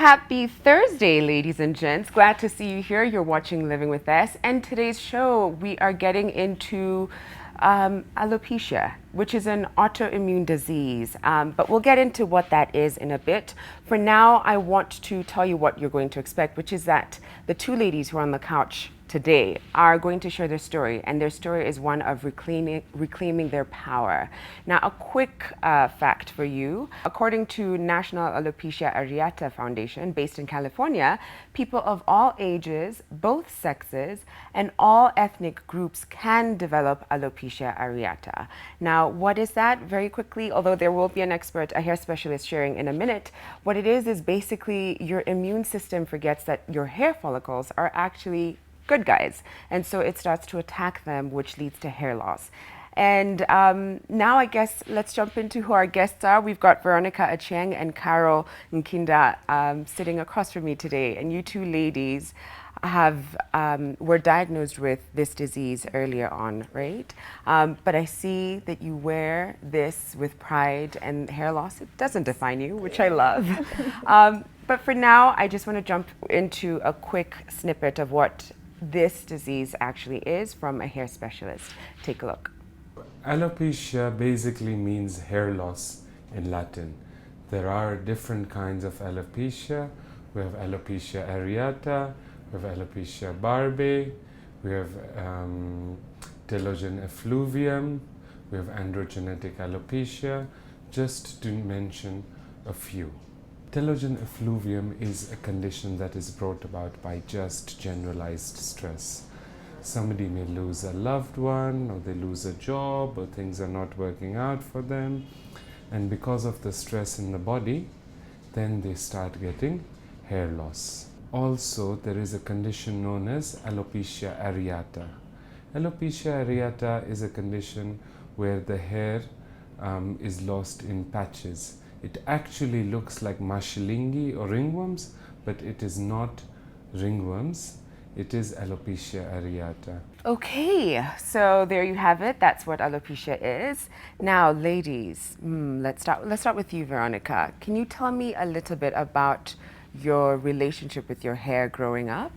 Happy Thursday, ladies and gents. Glad to see you here. You're watching Living with Us. And today's show, we are getting into alopecia, which is an autoimmune disease. But we'll get into what that is in a bit. For now, I want to tell you what you're going to expect, which is that the two ladies who are on the couch today are going to share their story, and their story is one of reclaiming their power. Now, a quick fact for you. According to National Alopecia Areata Foundation, based in California, people of all ages, both sexes, and all ethnic groups can develop alopecia areata. Now, what is that? Very quickly, although there will be an expert, a hair specialist sharing in a minute, what it is basically your immune system forgets that your hair follicles are actually good guys, and so it starts to attack them, which leads to hair loss. And now I guess let's jump into who our guests are. We've got Veronica Achieng and Carol Nkinda sitting across from me today, and you two ladies were diagnosed with this disease earlier on, right? But I see that you wear this with pride, and hair loss, it doesn't define you, which I love. But for now, I just want to jump into a quick snippet of what this disease actually is from a hair specialist. Take a look. Alopecia basically means hair loss in Latin. There are different kinds of alopecia. We have alopecia areata, we have alopecia barbae, we have telogen effluvium, we have androgenetic alopecia, just to mention a few. Telogen effluvium is a condition that is brought about by just generalized stress. Somebody may lose a loved one, or they lose a job, or things are not working out for them. And because of the stress in the body, then they start getting hair loss. Also, there is a condition known as alopecia areata. Alopecia areata is a condition where the hair is lost in patches. It actually looks like mashilingi or ringworms, but it is not ringworms. It is alopecia areata. Okay, so there you have it. That's what alopecia is. Now, ladies, let's start with you, Veronica. Can you tell me a little bit about your relationship with your hair growing up?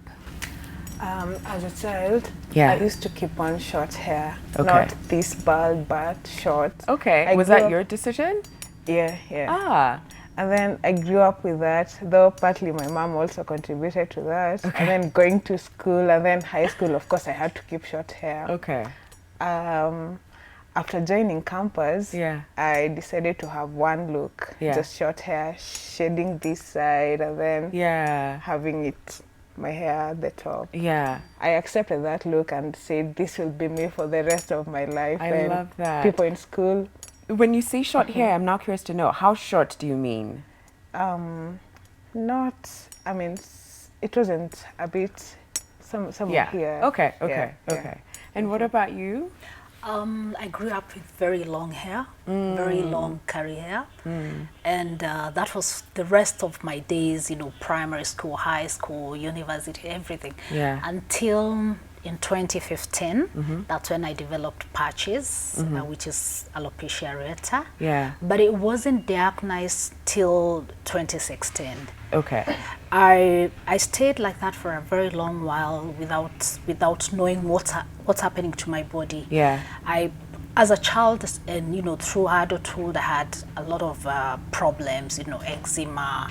As a child, Yeah. I used to keep on short hair, Okay. not this bald but short. Okay, was that your decision? Yeah. Ah, And then I grew up with that, though partly my mom also contributed to that. Okay. And then going to school and then high school, of course, I had to keep short hair. okay. After joining campus, Yeah. I decided to have one look, Yeah. just short hair, shading this side, and then Yeah. having my hair at the top. Yeah. I accepted that look and said this will be me for the rest of my life. I And love that. people in school, When you say short hair, I'm now curious to know, how short do you mean? it wasn't a bit, some Yeah. here. Okay. Yeah. And what about you? I grew up with very long hair, very long curly hair, and that was the rest of my days, primary school, high school, university, everything. Yeah. Until in 2015, that's when I developed patches, which is alopecia areata. Yeah. But it wasn't diagnosed till 2016. Okay. I stayed like that for a very long while without knowing what's happening to my body. Yeah. As a child and through adulthood, I had a lot of problems, eczema,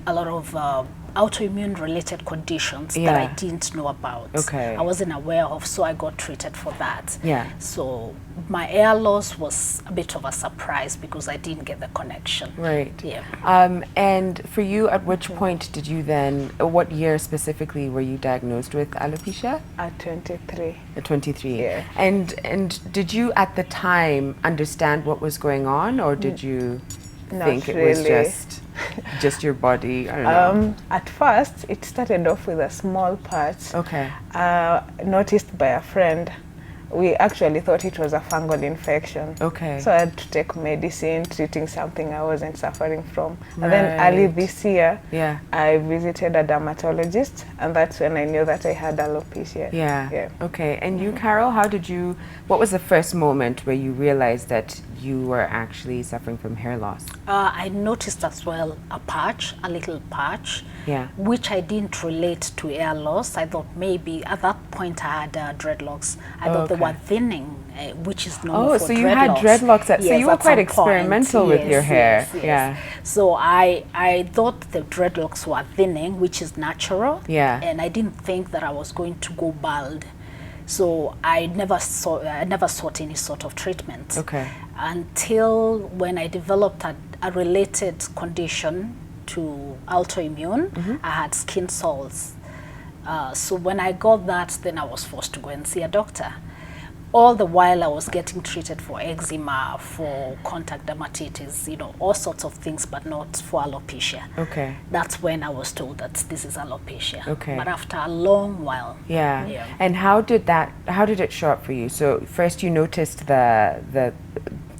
a lot of autoimmune related conditions that I didn't know about. Okay. I wasn't aware of, so I got treated for that. Yeah. So my hair loss was a bit of a surprise because I didn't get the connection. Right. Yeah. And for you, at which point did you then, what year specifically were you diagnosed with alopecia? At 23. At 23. Yeah. And did you at the time understand what was going on, or did you Not think it was really. just your body? I don't know. At first, it started off with a small patch. Okay. Noticed by a friend we actually thought it was a fungal infection. Okay. So I had to take medicine treating something I wasn't suffering from. And then early Right. this year, Yeah. I visited a dermatologist, and that's when I knew that I had alopecia. Yeah. Yeah. Okay. And you, Carol, what was the first moment where you realized that you were actually suffering from hair loss? I noticed as well a little patch, Yeah. which I didn't relate to hair loss. I thought maybe at that point I had dreadlocks. I thought they Okay. were thinning, which is normal for so dreadlocks. you had dreadlocks. So Yes, you were at quite some point. experimental with your Yes, hair. yes, yes. Yeah. So I thought the dreadlocks were thinning, which is natural. Yeah. And I didn't think that I was going to go bald. So I never sought any sort of treatment. Okay. Until when I developed a related condition to autoimmune, I had skin soles. So when I got that, then I was forced to go and see a doctor. All the while I was getting treated for eczema, for contact dermatitis, all sorts of things, but not for alopecia. Okay. That's when I was told that this is alopecia. Okay. But after a long while. Yeah. Yeah. And how did it show up for you? So first you noticed the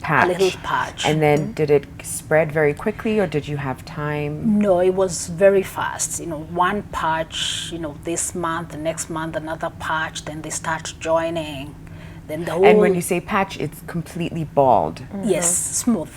patch. A little patch. And then did it spread very quickly, or did you have time? No, it was very fast. One patch, this month, the next month, another patch, then they start joining. Then the whole... And when you say patch, it's completely bald. Yes, smooth.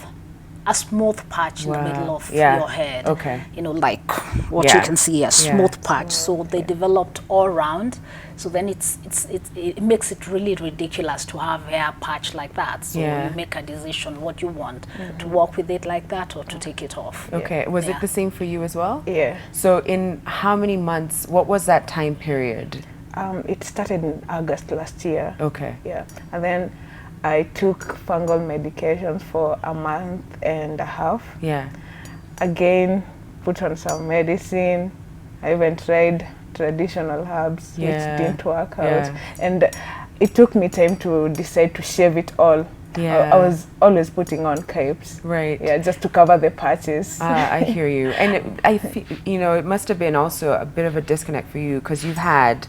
A smooth patch in the middle of your head. Okay. Like what you can see, a smooth patch. So they developed all round. So then it makes it really ridiculous to have hair patch like that. So you make a decision what you want, to walk with it like that or to take it off. Okay. Was it the same for you as well? Yeah. So in how many months, what was that time period? It started in August last year. Okay. Yeah. And then I took fungal medications for a month and a half. Yeah. Again, put on some medicine. I even tried traditional herbs, which didn't work out. And it took me time to decide to shave it all. Yeah. I was always putting on capes. Right. Yeah, just to cover the patches. I hear you. And it must have been also a bit of a disconnect for you because you've had,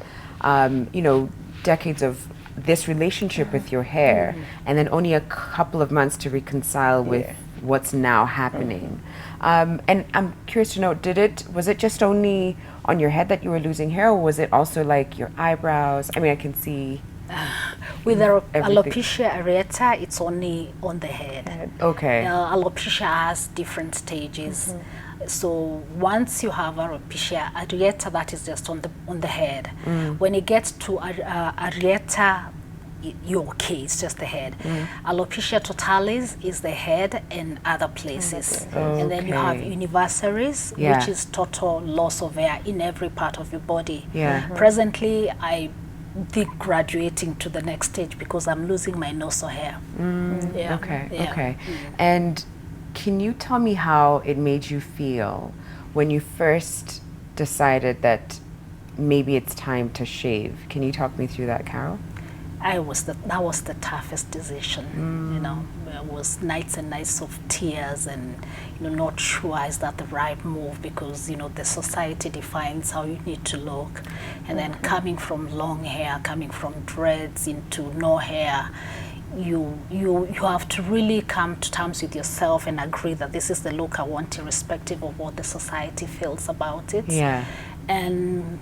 decades of this relationship with your hair and then only a couple of months to reconcile with what's now happening. And I'm curious to know, was it just only on your head that you were losing hair, or was it also like your eyebrows? I mean, I can see... With alopecia areata, it's only on the head. Okay. Alopecia has different stages. So once you have alopecia areata, that is just on the head. When it gets to areata, you're okay, it's just the head. Alopecia totalis is the head and other places. And then you have universalis, which is total loss of hair in every part of your body. Presently, I think graduating to the next stage because I'm losing my noso hair. Okay. And can you tell me how it made you feel when you first decided that maybe it's time to shave? Can you talk me through that, Carol? That was the toughest decision. It was nights and nights of tears and not sure is that the right move because the society defines how you need to look, and then coming from long hair, coming from dreads into no hair, you have to really come to terms with yourself and agree that this is the look I want, irrespective of what the society feels about it. And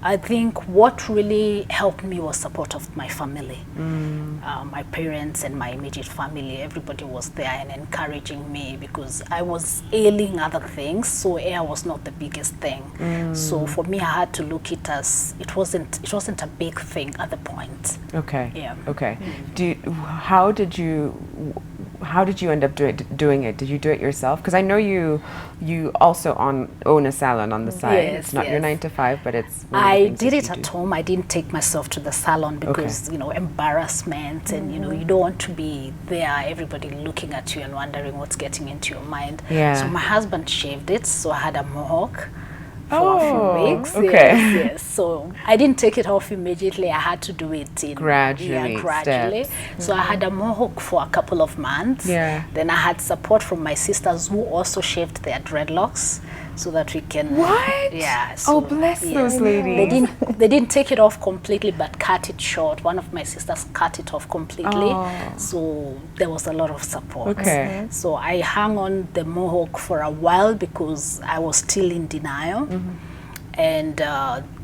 I think what really helped me was support of my family. My parents and my immediate family, everybody was there and encouraging me because I was ailing other things, so hair was not the biggest thing. So for me, I had to look it as it wasn't a big thing at the point. Okay. Yeah. Okay. How did you end up doing it? Did you do it yourself? Because I know you also own a salon on the side. Yes, it's not your 9 to 5, but it's. I did it at home. I didn't take myself to the salon because embarrassment and you don't want to be there. Everybody looking at you and wondering what's getting into your mind. So my husband shaved it, so I had a mohawk for a few weeks. Yes. So I didn't take it off immediately. I had to do it in gradually. Steps. So I had a mohawk for a couple of months. Then I had support from my sisters who also shaved their dreadlocks. so that we can. What? Yeah. Oh, bless those ladies. They didn't take it off completely, but cut it short. One of my sisters cut it off completely, so there was a lot of support. Okay. So I hung on the mohawk for a while because I was still in denial. And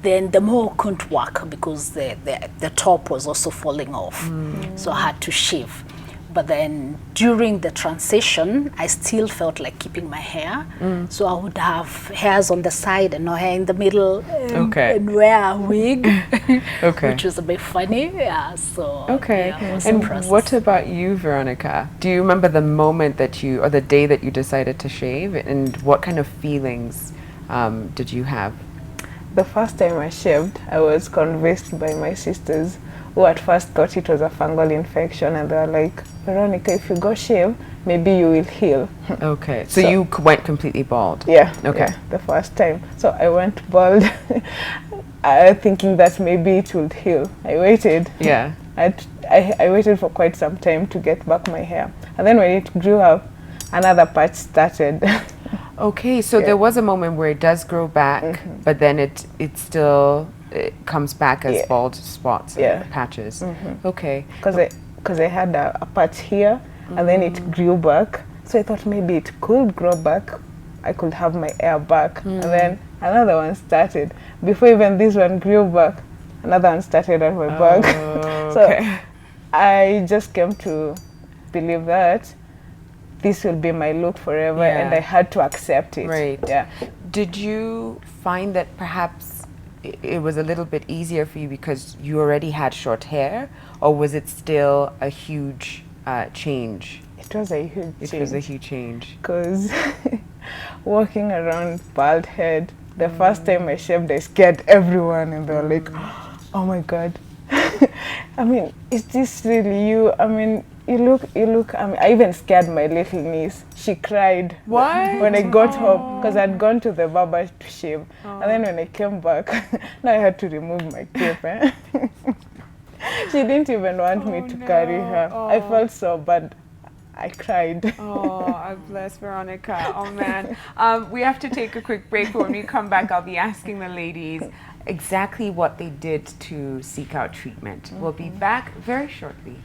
then the mohawk couldn't work because the top was also falling off. So I had to shave. But then during the transition, I still felt like keeping my hair. So I would have hairs on the side and no hair in the middle, and wear a wig, which was a bit funny. Yeah, so yeah, and what about you, Veronica? Do you remember the moment that or the day that you decided to shave, and what kind of feelings did you have? The first time I shaved, I was convinced by my sisters, who at first thought it was a fungal infection, and they were like, Veronica, if you go shave, maybe you will heal. Okay, so you went completely bald? Yeah. Okay. Yeah, the first time. So I went bald, thinking that maybe it would heal. I waited. Yeah. I waited for quite some time to get back my hair. And then when it grew up, another patch started. Okay, so there was a moment where it does grow back, but then it still comes back as bald spots, patches. Okay. Because I had a patch here, and then it grew back. So I thought maybe it could grow back. I could have my hair back. And then another one started. Before even this one grew back, another one started on my back. So I just came to believe that this will be my look forever, and I had to accept it. Right. Yeah. Did you find that perhaps it was a little bit easier for you because you already had short hair, or was it still a huge change? It was a huge change. It was a huge change. Because walking around bald head, the first time I shaved, I scared everyone, and they were like, oh my God. I mean, is this really you? I mean, you look, I mean, I even scared my little niece. She cried. What? When I got home, because I'd gone to the barber to shave. And then when I came back, now I had to remove my cape. She didn't even want me to carry her. I felt so bad. I cried. Oh, bless Veronica. Oh, man. We have to take a quick break, but when we come back, I'll be asking the ladies exactly what they did to seek out treatment. We'll be back very shortly.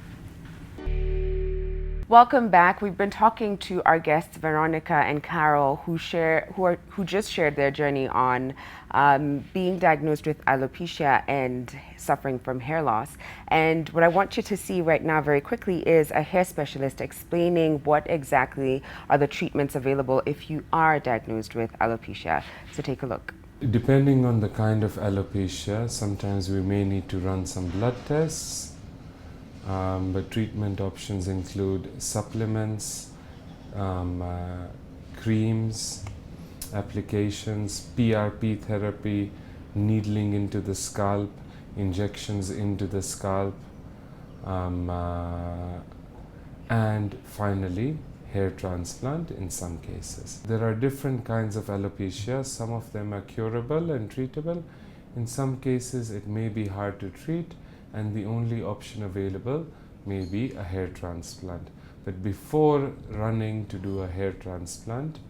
Welcome back. We've been talking to our guests Veronica and Carol, who just shared their journey on being diagnosed with alopecia and suffering from hair loss. And what I want you to see right now very quickly is a hair specialist explaining what exactly are the treatments available if you are diagnosed with alopecia. So take a look. Depending on the kind of alopecia, sometimes we may need to run some blood tests. But treatment options include supplements, creams, applications, PRP therapy, needling into the scalp, injections into the scalp, and finally hair transplant in some cases. There are different kinds of alopecia. Some of them are curable and treatable. In some cases it may be hard to treat, and the only option available may be a hair transplant. But before running to do a hair transplant,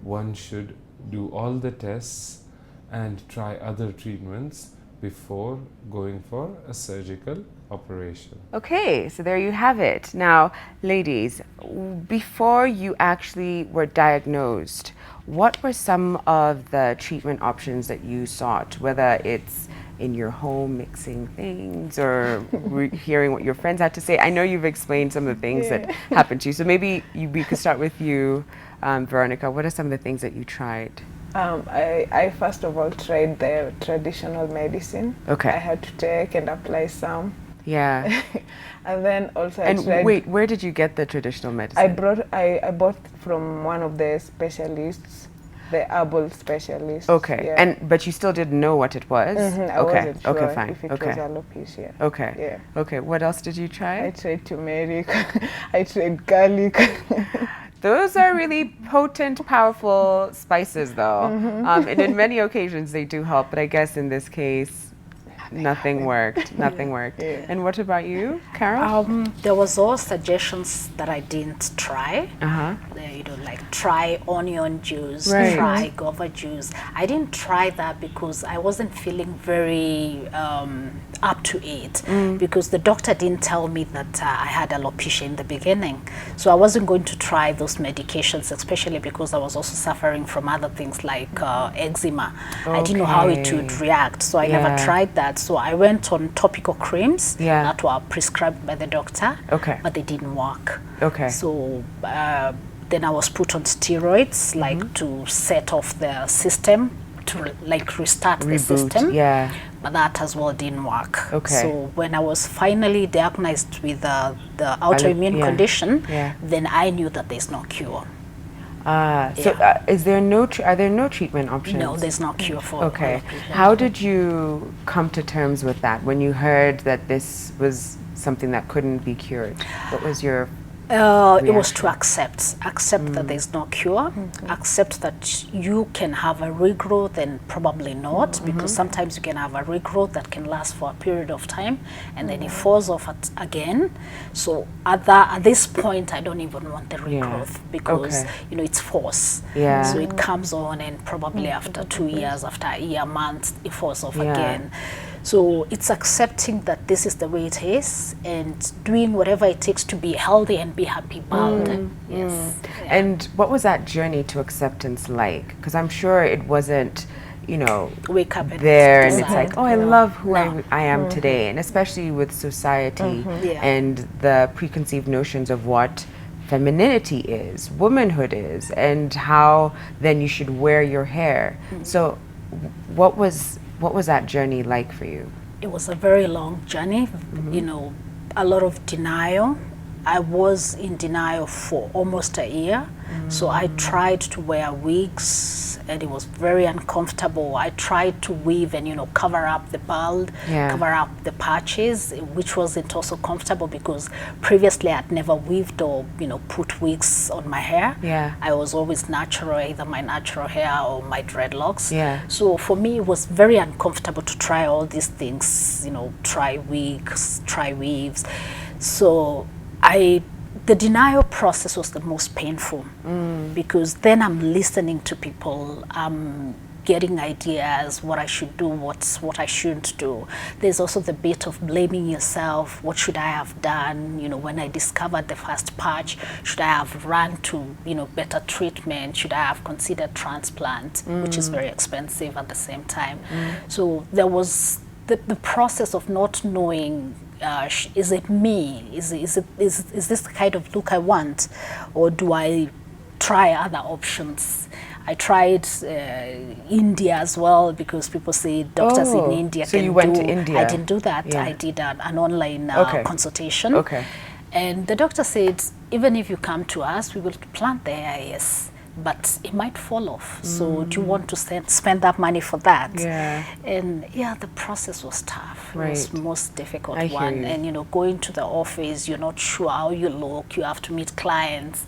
one should do all the tests and try other treatments before going for a surgical operation. Okay, so there you have it. Now, ladies, before you actually were diagnosed, what were some of the treatment options that you sought, whether it's in your home mixing things or hearing what your friends had to say? I know you've explained some of the things that happened to you, so maybe we could start with you, Veronica. What are some of the things that you tried? I first of all tried the traditional medicine. Okay. I had to take and apply some. Yeah. And then also and I tried. Wait, where did you get the traditional medicine? I bought from one of the specialists, the herbal specialist. Okay. Yeah. But you still didn't know what it was? I wasn't sure okay, fine. if it was alopecia. Okay. Yeah. Okay. What else did you try? I tried turmeric. I tried garlic. Those are really potent, powerful spices, though. And in many occasions, they do help. But I guess in this case, nothing worked. Nothing worked. Yeah. And what about you, Carol? There was all suggestions that I didn't try. You know, like try onion juice, Right. try guava juice. I didn't try that because I wasn't feeling very up to it, because the doctor didn't tell me that I had alopecia in the beginning. So I wasn't going to try those medications, especially because I was also suffering from other things like eczema. I didn't know how it would react, so I never tried that. So I went on topical creams that were prescribed by the doctor, but they didn't work. So then I was put on steroids, like to set off the system, to like restart the system. But that as well didn't work. So when I was finally diagnosed with the autoimmune condition, then I knew that there's no cure. So is there no are there no treatment options? No, there's no cure for alopecia. How did you come to terms with that when you heard that this was something that couldn't be cured? What was your it was to accept that there's no cure, accept that you can have a regrowth and probably not, because sometimes you can have a regrowth that can last for a period of time and then it falls off again. So at this point I don't even want the regrowth, because you know, it's force. So it comes on and probably after 2 years, after a year, month, it falls off again. So it's accepting that this is the way it is and doing whatever it takes to be healthy and be happy about it. And what was that journey to acceptance like? Because I'm sure it wasn't, you know, wake up there and it's like, oh, I love who I am today. And especially with society and the preconceived notions of what femininity is, womanhood is, and how then you should wear your hair. So what was that journey like for you? It was a very long journey, you know, a lot of denial. I was in denial for almost a year. So I tried to wear wigs and it was very uncomfortable. I tried to weave and, you know, cover up the bald, cover up the patches, which wasn't also comfortable because previously I'd never weaved or, you know, put wigs on my hair. I was always natural, either my natural hair or my dreadlocks. So for me, it was very uncomfortable to try all these things, you know, try wigs, try weaves. So the denial process was the most painful because then I'm listening to people, I'm getting ideas, what I should do, what I shouldn't do. There's also the bit of blaming yourself. What should I have done? You know, when I discovered the first patch, should I have run to, you know, better treatment? Should I have considered transplant, which is very expensive at the same time? So there was the process of not knowing, is it me? Is this the kind of look I want? Or do I try other options? I tried India as well because people say doctors in India so can you went to India. I didn't do that. I did an online consultation. And the doctor said, even if you come to us, we will plant the hair, yes, but it might fall off. So do you want to spend that money for that? And the process was tough. It was the most difficult one. And you know, going to the office, you're not sure how you look. You have to meet clients.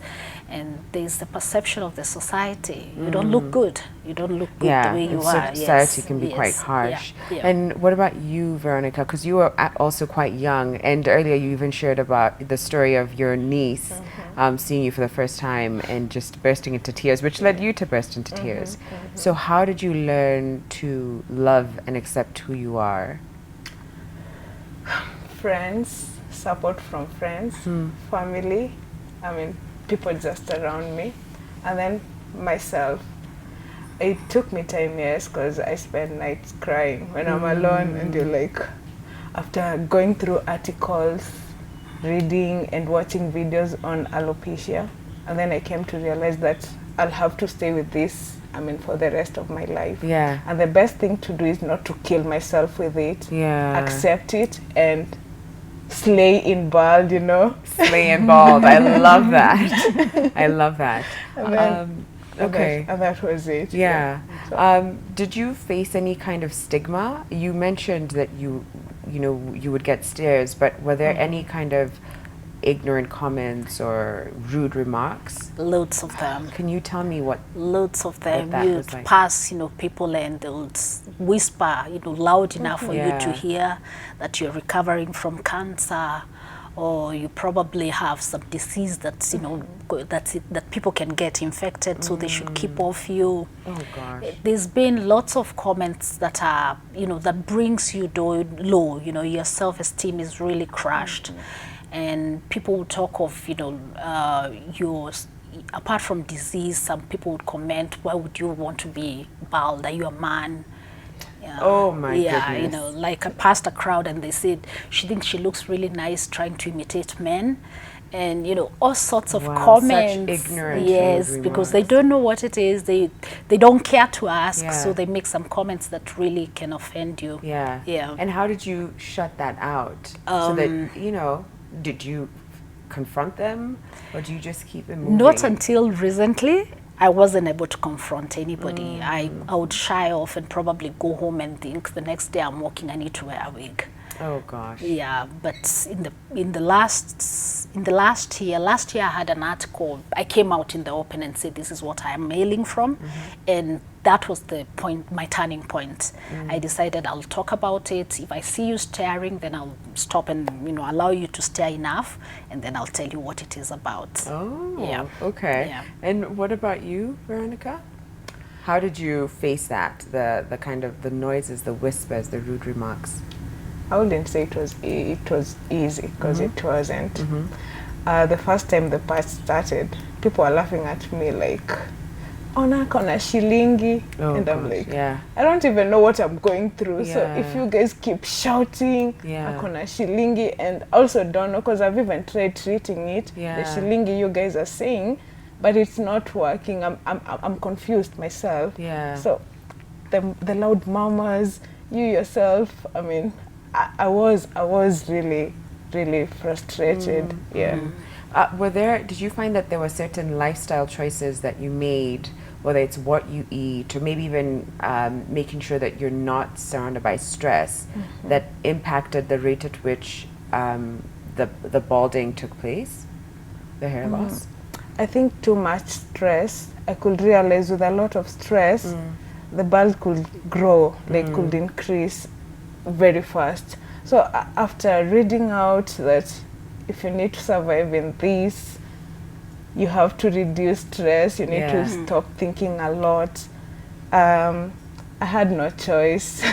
And there's the perception of the society. You don't look good. You don't look good the way you are. Society can be quite harsh. And what about you, Veronica? Because you were also quite young. And earlier you even shared about the story of your niece seeing you for the first time and just bursting into tears, which led you to burst into tears. So how did you learn to love and accept who you are? Friends, support from friends, family, I mean, people just around me, and then myself. It took me time, yes, because I spend nights crying when I'm alone, and you're like, after going through articles, reading and watching videos on alopecia, and then I came to realize that I'll have to stay with this, I mean, for the rest of my life. And the best thing to do is not to kill myself with it, accept it, and slay in bald, you know. Slay in bald. I love that. I love that. And then, and that was it. So, did you face any kind of stigma? You mentioned that you would get stares, but were there any kind of ignorant comments or rude remarks? loads of them. Can you tell me what? Loads of them. that You'd was like? pass, people, and they would whisper, loud enough for you to hear that you're recovering from cancer, or you probably have some disease that's, that people can get infected, so they should keep off you. Oh gosh. There's been lots of comments that are, that brings you low. Your self-esteem is really crushed, and people will talk of, apart from disease, some people would comment, why would you want to be bald? Are you a man? Oh my goodness. Like I passed a crowd and they said she thinks she looks really nice trying to imitate men, and all sorts of comments. Such ignorant yes, because they don't know what it is. They don't care to ask, so they make some comments that really can offend you. Yeah. And how did you shut that out? So that did you confront them, or do you just keep it moving? Not until recently. I wasn't able to confront anybody. I would shy off and probably go home and think the next day I'm walking, I need to wear a wig. Oh gosh. Yeah, but in the last year I had an article. I came out in the open and said this is what I'm ailing from, and that was the point, my turning point. I decided I'll talk about it. If I see you staring, then I'll stop and allow you to stare enough, and then I'll tell you what it is about. Oh, yeah. Okay. Yeah. And what about you, Veronica? How did you face that? The kind of the noises, the whispers, the rude remarks? I wouldn't say it was easy, because it wasn't. The first time the patch started, people were laughing at me like, ona kona shilingi, and I'm like, I don't even know what I'm going through. So if you guys keep shouting, akona shilingi, and also don't know, because I've even tried treating it, the shilingi you guys are saying, but it's not working. I'm confused myself. So the loud mamas, you yourself, I mean, I was really frustrated. Did you find that there were certain lifestyle choices that you made, whether it's what you eat or maybe even making sure that you're not surrounded by stress, that impacted the rate at which the balding took place, the hair loss? I think too much stress. I could realize with a lot of stress, the bald could grow, like could increase very fast. So after reading out that if you need to survive in this, you have to reduce stress, you need to stop thinking a lot. I had no choice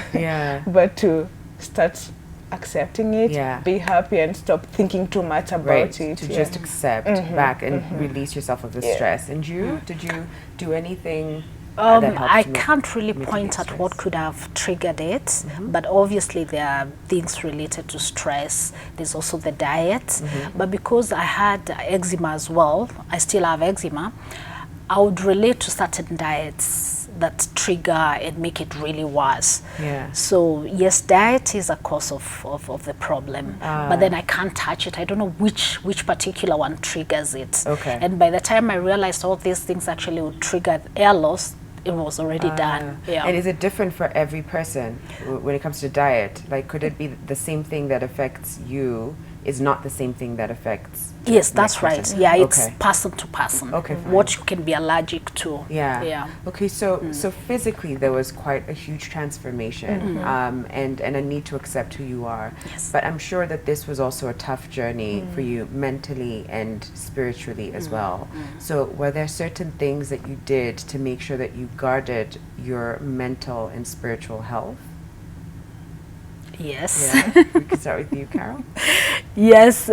but to start accepting it, be happy, and stop thinking too much about it. To just accept back and release yourself of the stress. And you, did you do anything? I can't really point at what could have triggered it, but obviously there are things related to stress. There's also the diet, but because I had eczema as well, I still have eczema, I would relate to certain diets that trigger and make it really worse. So yes, diet is a cause of the problem, but then I can't touch it. I don't know which particular one triggers it. And by the time I realized all these things actually would trigger hair loss, it was already done. And is it different for every person when it comes to diet? Like, could it be the same thing that affects you is not the same thing that affects Yes, that's right. It's person to person. What you can be allergic to. Okay, so so physically there was quite a huge transformation, and a need to accept who you are. But I'm sure that this was also a tough journey for you mentally and spiritually as well. So were there certain things that you did to make sure that you guarded your mental and spiritual health? Yes. We can start with you, Carol. Yes.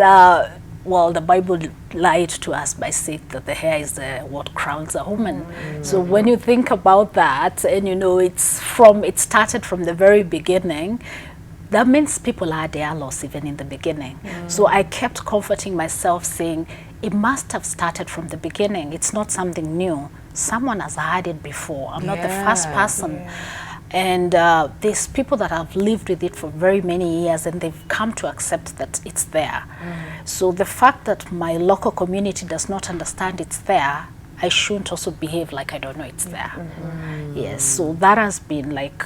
Well, the Bible lied to us by saying that the hair is what crowns a woman. So when you think about that, and it started from the very beginning, that means people had hair loss even in the beginning. So I kept comforting myself, saying it must have started from the beginning. It's not something new. Someone has had it before. I'm not the first person. And there's people that have lived with it for very many years, and they've come to accept that it's there. So the fact that my local community does not understand it's there, I shouldn't also behave like I don't know it's there. Yes, so that has been like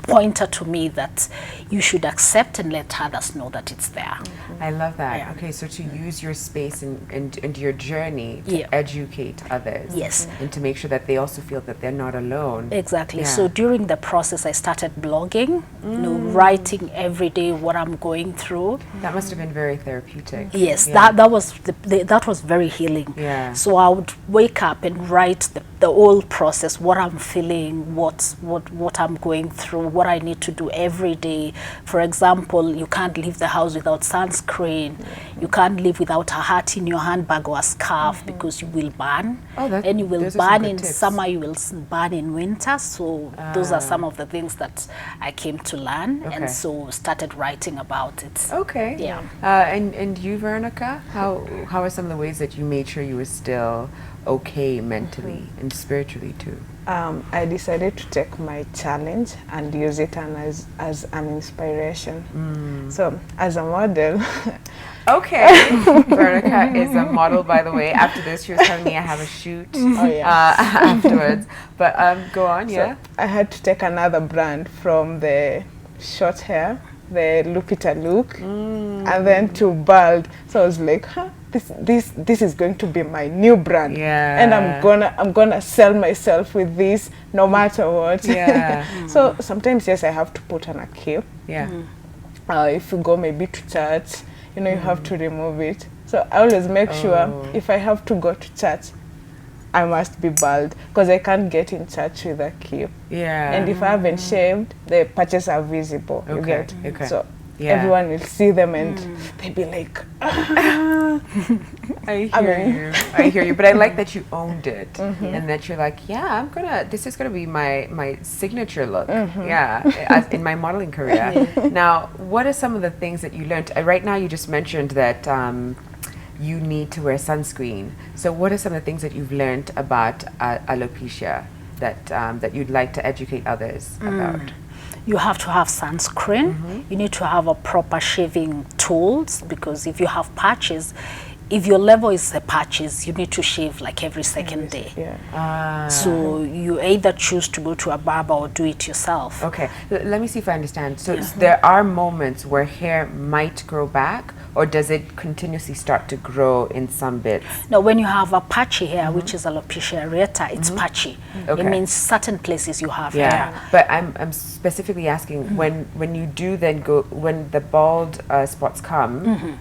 pointer to me that you should accept and let others know that it's there. I love that. Yeah. Okay, so to use your space and your journey to Yeah. educate others. Yes. And to make sure that they also feel that they're not alone. Exactly. Yeah. So during the process, I started blogging, you know, writing every day what I'm going through. That must have been very therapeutic. Yes, Yeah. that was that was very healing. Yeah. So I would wake up and write the whole process, what I'm feeling, what I'm going through, what I need to do every day. For example, you can't leave the house without sunscreen. You can't live without a hat in your handbag or a scarf because you will burn. Oh, that- and you will those are some burn good in tips. summer, you will burn in winter. So those are some of the things that I came to learn, Okay. and so started writing about it. Okay. Yeah. And you, Veronica, how are some of the ways that you made sure you were still okay mentally and spiritually too? I decided to take my challenge and use it as an inspiration. So as a model, Okay. Veronica is a model, by the way. After this, she was telling me I have a shoot afterwards. But go on, yeah. so I had to take another brand from the short hair, the Lupita look, and then to bald. So I was like, huh, this is going to be my new brand. Yeah. And I'm gonna sell myself with this no matter what. Yeah. So sometimes, yes, I have to put on a cape. Yeah. If you go maybe to church, you know, you have to remove it. So I always make sure if I have to go to church, I must be bald because I can't get in church with a cape. Yeah. And if I haven't shaved, the patches are visible. You Okay, get okay. so Yeah. everyone will see them and they'll be like, I hear you. But I like that you owned it and that you're like, yeah, this is gonna be my signature look. Yeah, in my modeling career. Now, what are some of the things that you learned? Right now, you just mentioned that you need to wear sunscreen. So, what are some of the things that you've learned about alopecia that you'd like to educate others about? You have to have sunscreen. You need to have a proper shaving tools, because if you have patches, if your level is the patches, you need to shave like every second day. yeah. So you either choose to go to a barber or do it yourself. Okay, let me see if I understand. So there are moments where hair might grow back, or does it continuously start to grow in some bits? Now, when you have a patchy hair, which is alopecia areata, it's patchy. Okay. It means certain places you have Yeah, hair. but I'm specifically asking when you do then go, when the bald spots come,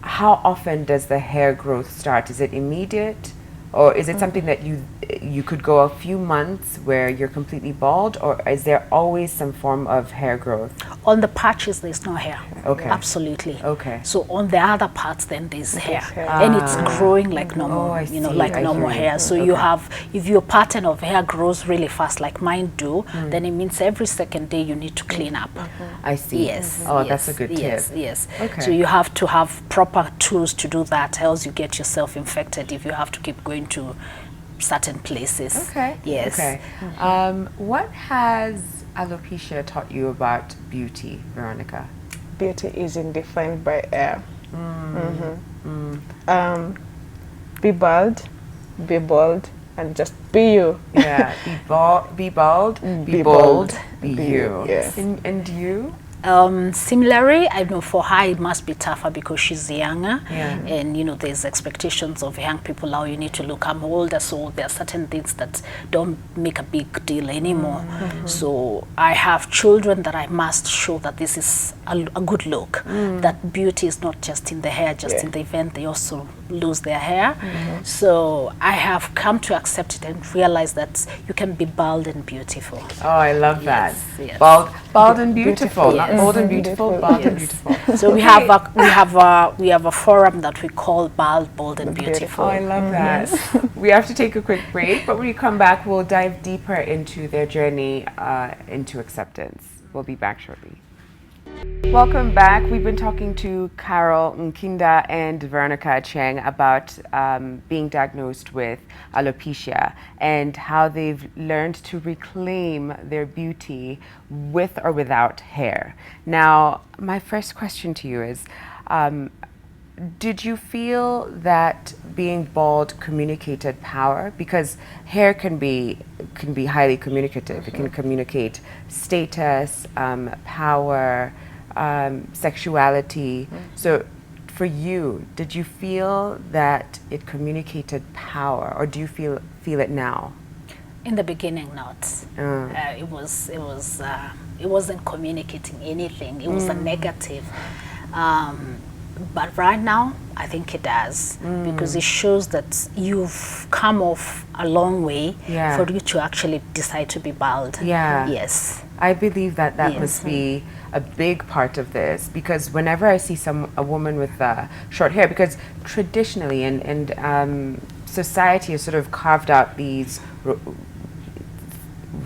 how often does the hair growth start? Is it immediate, or is it something that you could go a few months where you're completely bald, or is there always some form of hair growth? On the patches, there's no hair. Okay. Absolutely. Okay. So on the other parts, then there's hair, hair. and it's growing like normal, I you know, see. like I normal hear you. hair. So you have, if your pattern of hair grows really fast, like mine do, then it means every second day you need to clean up. I see. Yes. Oh, yes, that's a good tip. Yes. Yes. Okay. So you have to have proper tools to do that, else you get yourself infected if you have to keep going to certain places. Okay. Yes. Okay. What has alopecia taught you about beauty, Veronica? Beauty isn't defined by hair. Be bald, be bold, and just be you. Yeah. Be bald. Be Be bold. bold, Be be you. you, yes. And you? Similarly, I know for her it must be tougher because she's younger, Yeah. and you know there's expectations of young people now. You need to look. I'm older, so there are certain things that don't make a big deal anymore. So I have children that I must show that this is a good look. That beauty is not just in the hair, just in the event they also lose their hair. So I have come to accept it and realize that you can be bald and beautiful. Oh, I love that. Yes. Bald and beautiful. Not Yes. old and beautiful, bald and Yes. beautiful. So we have a forum that we call Bald, Bold and Beautiful. Oh, I love that. We have to take a quick break, but when we come back, we'll dive deeper into their journey into acceptance. We'll be back shortly. Welcome back. We've been talking to Carol Nkinda and Veronica Achieng about being diagnosed with alopecia and how they've learned to reclaim their beauty with or without hair. Now, my first question to you is, did you feel that being bald communicated power? Because hair can be highly communicative. It can communicate status, power, sexuality. So for you, did you feel that it communicated power, or do you feel it now? In the beginning, not. It wasn't communicating anything. It was a negative. But right now, I think it does, because it shows that you've come off a long way for you to actually decide to be bald. Yeah. Yes. I believe that must be a big part of this, because whenever I see a woman with short hair, because traditionally and society has sort of carved out these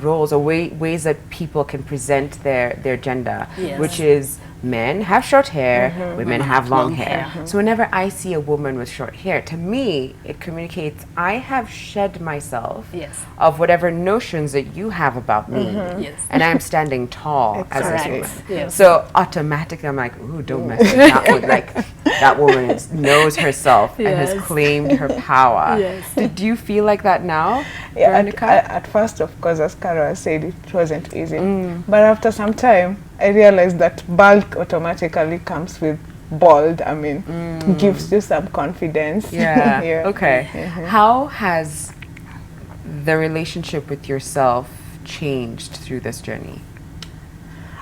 roles or ways that people can present their gender, which is men have short hair, women have long hair. So whenever I see a woman with short hair, to me, it communicates I have shed myself of whatever notions that you have about me, and I'm standing tall as a woman. So automatically I'm like, ooh, don't mess with that one. Like, that woman knows herself and has claimed her power. Did you feel like that now, Veronica? At first, of course, as Carol said, it wasn't easy. But after some time, I realized that bald automatically comes with bold. I mean, gives you some confidence. Okay. How has the relationship with yourself changed through this journey?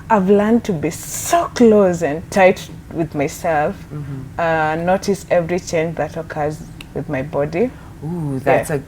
I've learned to be so close and tight with myself. Notice every change that occurs with my body. Ooh, that's a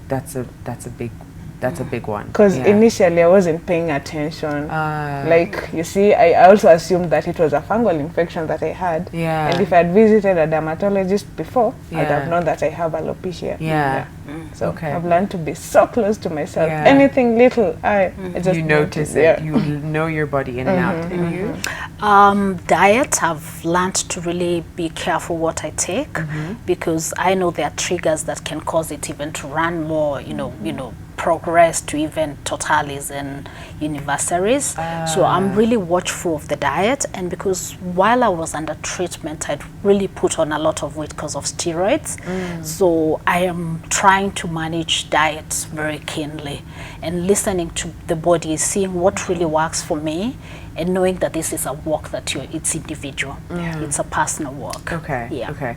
big one. Because initially I wasn't paying attention. Like, you see, I also assumed that it was a fungal infection that I had. And if I had visited a dermatologist before, I'd have known that I have alopecia. So I've learned to be so close to myself. Anything little, I just you notice it. You know your body in and out. And you? Diet, I've learned to really be careful what I take, because I know there are triggers that can cause it even to run more, you know, progress to even totales and universaries. So I'm really watchful of the diet, and because while I was under treatment, I'd really put on a lot of weight because of steroids. So I am trying to manage diet very keenly and listening to the body, seeing what really works for me, and knowing that this is a work that it's individual. It's a personal work. Okay.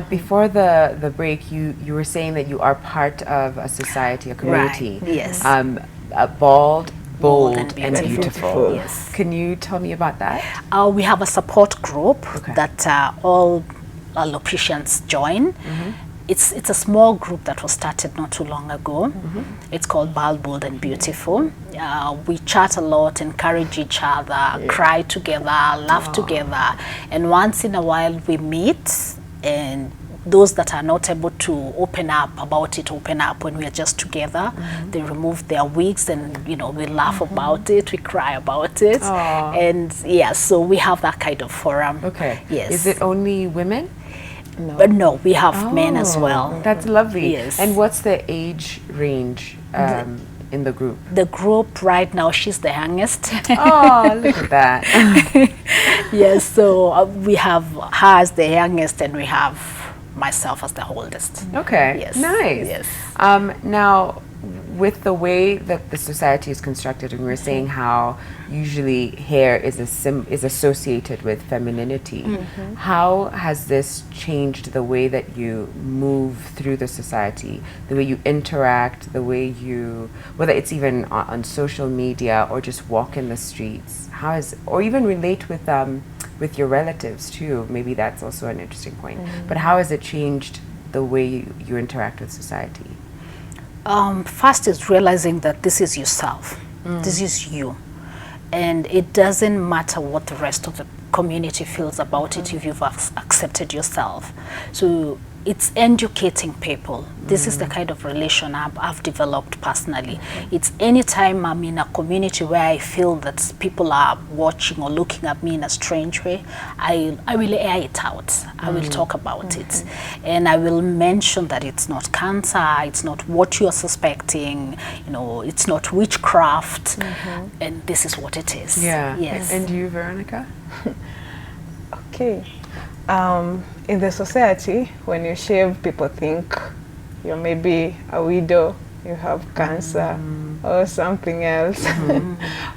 Before the break, you were saying that you are part of a society, a community. Yes. Bald, bold, and beautiful. beautiful. Yes. Can you tell me about that? We have a support group that all alopecians join. It's a small group that was started not too long ago. It's called Bald, Bold and Beautiful. We chat a lot, encourage each other, cry together, laugh together, and once in a while we meet, and those that are not able to open up about it open up when we are just together. They remove their wigs, and we laugh about it, we cry about it. And so we have that kind of forum. Yes. Is it only women? No. But no, we have men as well. That's lovely. Yes. And what's the age range in the group? The group right now, she's the youngest. Oh, look at that. Yes, so we have her as the youngest, and we have myself as the oldest. Okay. Yes. Nice. Yes. Now, with the way that the society is constructed, and we were saying how usually hair is associated with femininity, how has this changed the way that you move through the society, the way you interact, the way you, whether it's even on social media or just walk in the streets, or even relate with your relatives too? Maybe that's also an interesting point. But how has it changed the way you interact with society? First is realizing that this is yourself. This is you. And it doesn't matter what the rest of the community feels about it if you've accepted yourself. So it's educating people. This is the kind of relation I've developed personally. It's anytime I'm in a community where I feel that people are watching or looking at me in a strange way, I will air it out. I will talk about it. And I will mention that it's not cancer, it's not what you're suspecting, it's not witchcraft, and this is what it is. Yeah. Yes. And you, Veronica? Okay. In the society, when you shave, people think you're maybe a widow, you have cancer or something else.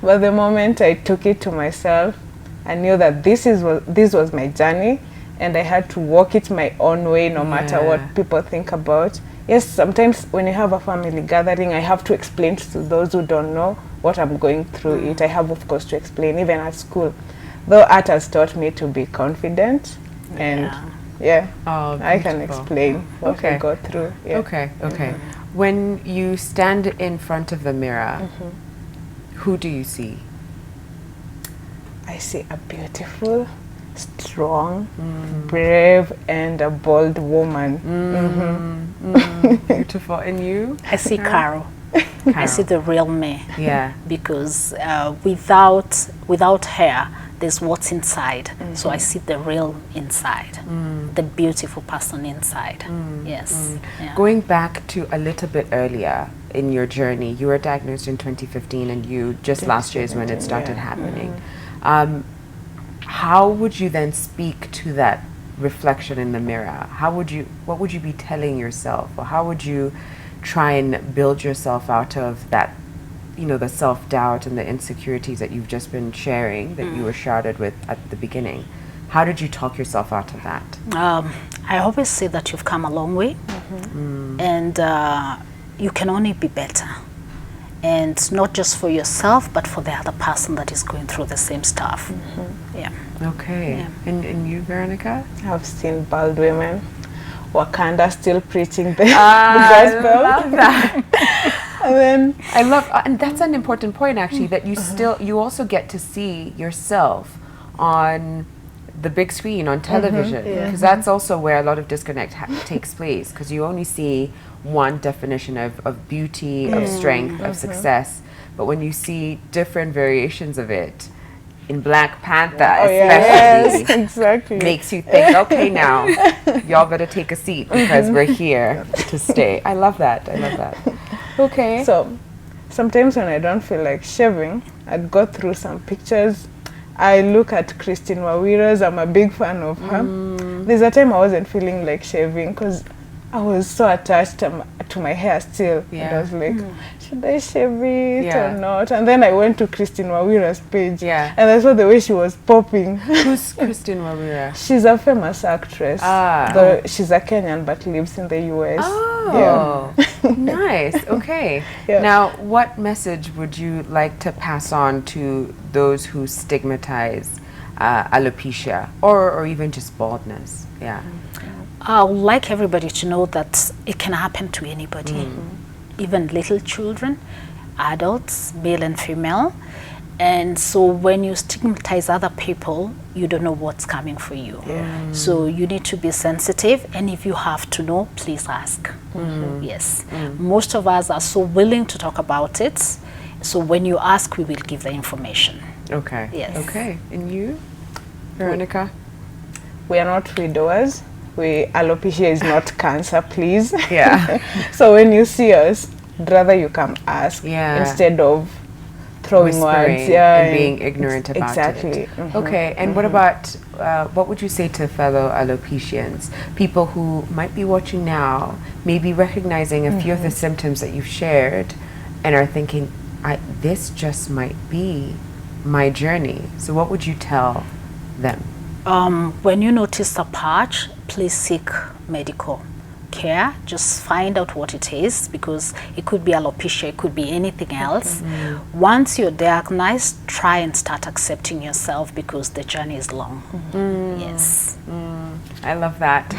But the moment I took it to myself, I knew that this was my journey, and I had to walk it my own way, no matter what people think about. Yes, sometimes when you have a family gathering, I have to explain to those who don't know what I'm going through it. I have, of course, to explain, even at school. Though art has taught me to be confident, and I can explain what I go through. Yeah. Okay. When you stand in front of the mirror, who do you see? I see a beautiful, strong, brave, and a bold woman. Beautiful. And you? I see Carol. I see the real me. Yeah. Because without her, there's what's inside. So I see the real inside, the beautiful person inside. Yes. Yeah. Going back to a little bit earlier in your journey, you were diagnosed in 2015, and you just last year is when it started happening. How would you then speak to that reflection in the mirror? What would you be telling yourself, or how would you try and build yourself out of that, the self-doubt and the insecurities that you've just been sharing, that you were shrouded with at the beginning? How did you talk yourself out of that? I always say that you've come a long way, and you can only be better. And not just for yourself, but for the other person that is going through the same stuff. Yeah. Okay. Yeah. And you, Veronica? I've seen bald women. Wakanda still preaching the gospel. I love that. And then and that's an important point, actually, that you also get to see yourself on the big screen, on television, because that's also where a lot of disconnect takes place, because you only see one definition of beauty, of strength, of success, but when you see different variations of it, in Black Panther especially, exactly, makes you think, okay, now y'all better take a seat, because we're here to stay. I love that. Okay. So sometimes when I don't feel like shaving, I'd go through some pictures. I look at Christine Wawira's. I'm a big fan of her. There's a time I wasn't feeling like shaving because I was so attached to my hair still. And I was like, should I shave it or not? And then I went to Christine Wawira's page. And I saw the way she was popping. Who's Christine Wawira? She's a famous actress. Though she's a Kenyan but lives in the US. Oh, nice. Okay. Now, what message would you like to pass on to those who stigmatize alopecia or even just baldness? Yeah. I would like everybody to know that it can happen to anybody, even little children, adults, male and female. And so when you stigmatize other people, you don't know what's coming for you. So you need to be sensitive, and if you have to know, please ask. Yes. Most of us are so willing to talk about it, so when you ask, we will give the information. Okay. Yes. Okay. And you, Veronica? We are not widowers. Alopecia is not cancer, please. Yeah. So when you see us, rather you come ask instead of throwing words and being ignorant about it. Okay. And what about what would you say to fellow alopecians, people who might be watching now, maybe recognizing a few of the symptoms that you've shared and are thinking, this just might be my journey? So what would you tell them? When you notice a patch, please seek medical care. Just find out what it is, because it could be alopecia, it could be anything else. Once you're diagnosed, try and start accepting yourself, because the journey is long. Yes. I love that.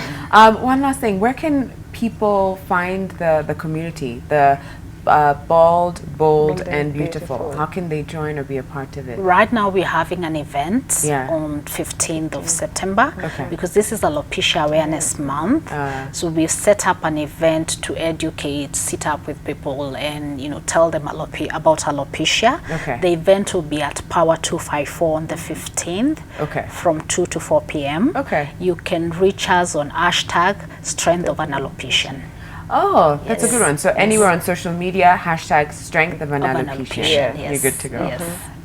One last thing, where can people find the community, the Bald, Bold, and Beautiful? How can they join or be a part of it? Right now we're having an event on 15th of September, because this is Alopecia Awareness Month. So we've set up an event to educate, sit up with people and tell them about alopecia. The event will be at Power 254 on the 15th from 2 to 4 p.m. You can reach us on hashtag Strength of an Alopecian. Oh, that's a good one. So anywhere on social media, hashtag Strength of an Alopecian. You're good to go.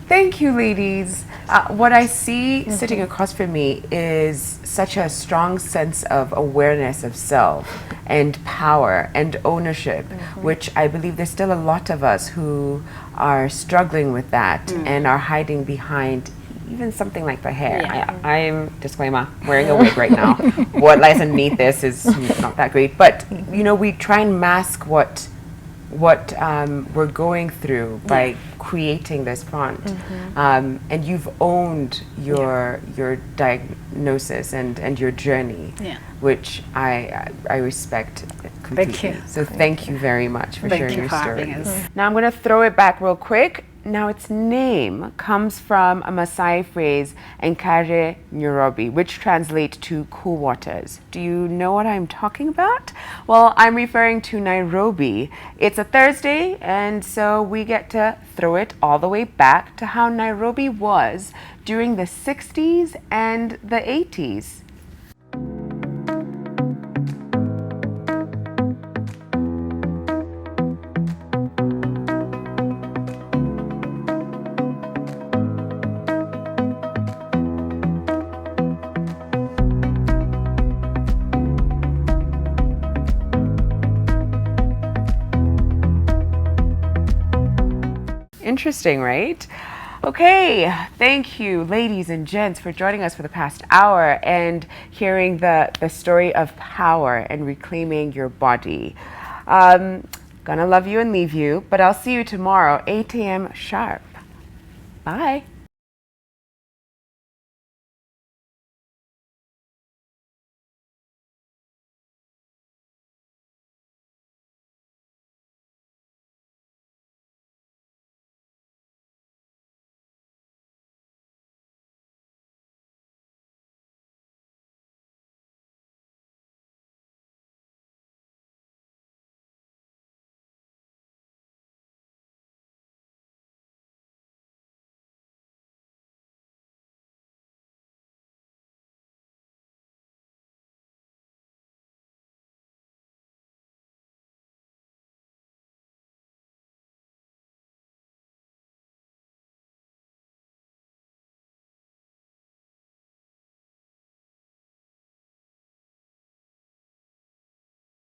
Thank you, ladies. What I see sitting across from me is such a strong sense of awareness of self and power and ownership, which I believe there's still a lot of us who are struggling with that and are hiding behind even something like the hair. I'm, disclaimer, wearing a wig right now. What lies underneath this is not that great, but you know, we try and mask what we're going through by creating this font. And you've owned your diagnosis and your journey, which I respect completely. Thank you. So thank you very much for sharing your story. Having us. Now I'm going to throw it back real quick. Now its name comes from a Maasai phrase, Nkare Nairobi, which translates to cool waters. Do you know what I'm talking about? Well, I'm referring to Nairobi. It's a Thursday, and so we get to throw it all the way back to how Nairobi was during the 60s and the 80s. Interesting, right? Okay, thank you, ladies and gents, for joining us for the past hour and hearing the story of power and reclaiming your body. Gonna love you and leave you, but I'll see you tomorrow, 8 a.m. sharp. Bye.